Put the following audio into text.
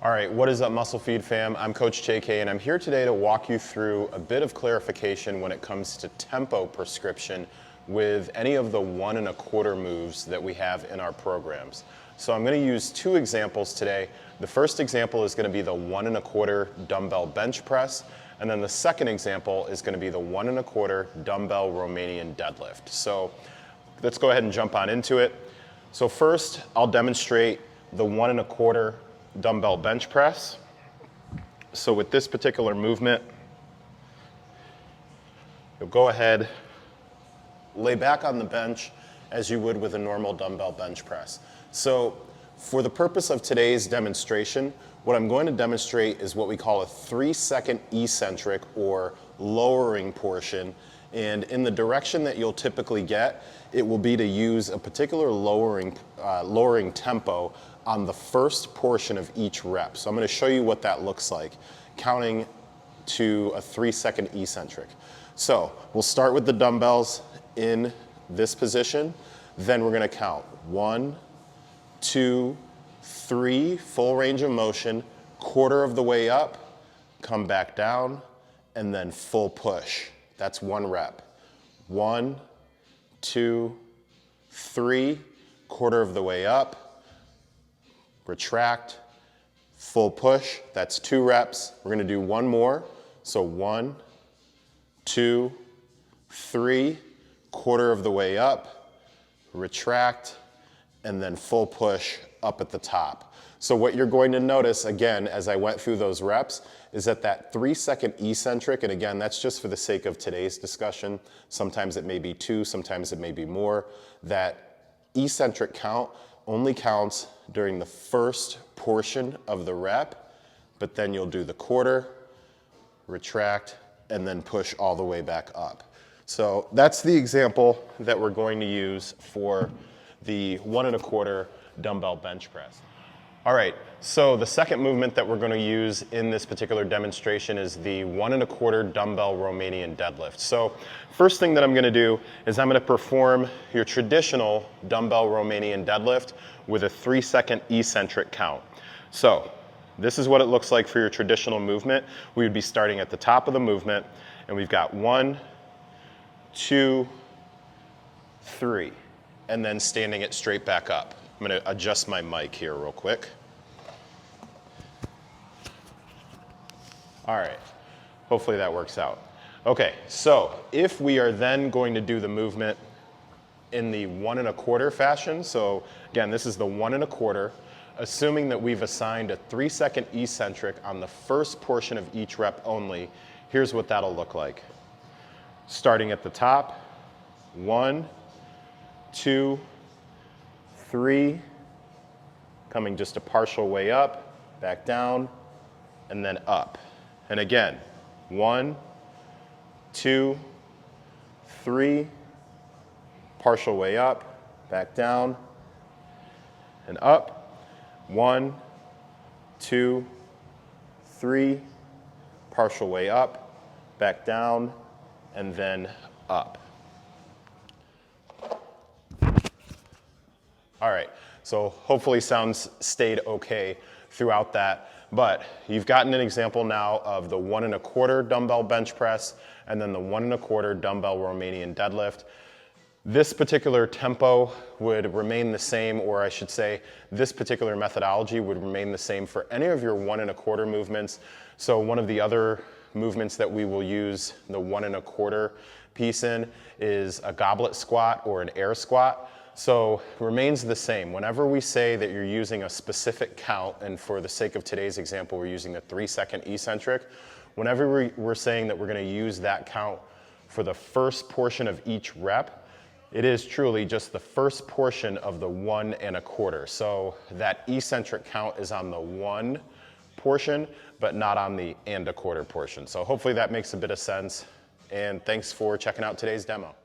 All right, what is up, Muscle Feed fam? I'm Coach JK, and I'm here today to walk you through a bit of clarification when it comes to tempo prescription with any of the 1 1/4 moves that we have in our programs. So I'm going to use two examples today. The first example is going to be the 1 1/4 dumbbell bench press, and then the second example is going to be the 1 1/4 dumbbell Romanian deadlift. So let's go ahead and jump on into it. So first, I'll demonstrate the 1 1/4 dumbbell bench press. So with this particular movement, you'll go ahead, lay back on the bench as you would with a normal dumbbell bench press. So for the purpose of today's demonstration, what I'm going to demonstrate is what we call a 3-second eccentric or lowering portion. And in the direction that you'll typically get, it will be to use a particular lowering tempo on the first portion of each rep. So I'm going to show you what that looks like, counting to a 3-second eccentric. So we'll start with the dumbbells in this position. Then we're going to count 1, 2, 3, full range of motion, quarter of the way up, come back down, and then full push. That's 1 rep. 1, 2, 3, quarter of the way up, retract, full push. That's 2 reps. We're going to do 1 more. So 1, 2, 3, quarter of the way up, retract, and then full push up at the top. So what you're going to notice, again, as I went through those reps, is that 3-second eccentric, and again, that's just for the sake of today's discussion. Sometimes it may be 2, sometimes it may be more. That eccentric count only counts during the first portion of the rep, but then you'll do the quarter, retract, and then push all the way back up. So that's the example that we're going to use for the 1 1/4 dumbbell bench press. All right, so the second movement that we're going to use in this particular demonstration is the 1 1/4 dumbbell Romanian deadlift. So first thing that I'm going to do is I'm going to perform your traditional dumbbell Romanian deadlift with a 3-second eccentric count. So this is what it looks like for your traditional movement. We would be starting at the top of the movement, and we've got 1, 2, 3, and then standing it straight back up. I'm going to adjust my mic here real quick. All right, hopefully that works out. Okay, so if we are then going to do the movement in the 1 1/4 fashion, so again, this is the 1 1/4, assuming that we've assigned a 3-second eccentric on the first portion of each rep only, here's what that'll look like. Starting at the top, 1, 2, 3, coming just a partial way up, back down, and then up. And again, 1, 2, 3, partial way up, back down, and up. 1, 2, 3, partial way up, back down, and then up. All right, so hopefully sounds stayed okay throughout that, but you've gotten an example now of the 1 1/4 dumbbell bench press and then the 1 1/4 dumbbell Romanian deadlift. This particular tempo would remain the same, or I should say this particular methodology would remain the same for any of your 1 1/4 movements. So one of the other movements that we will use the 1 1/4 piece in is a goblet squat or an air squat. So remains the same. Whenever we say that you're using a specific count, and for the sake of today's example, we're using the 3-second eccentric, whenever we're saying that we're going to use that count for the first portion of each rep, it is truly just the first portion of the 1 1/4. So that eccentric count is on the 1 portion, but not on the 1 1/4 portion. So hopefully that makes a bit of sense. And thanks for checking out today's demo.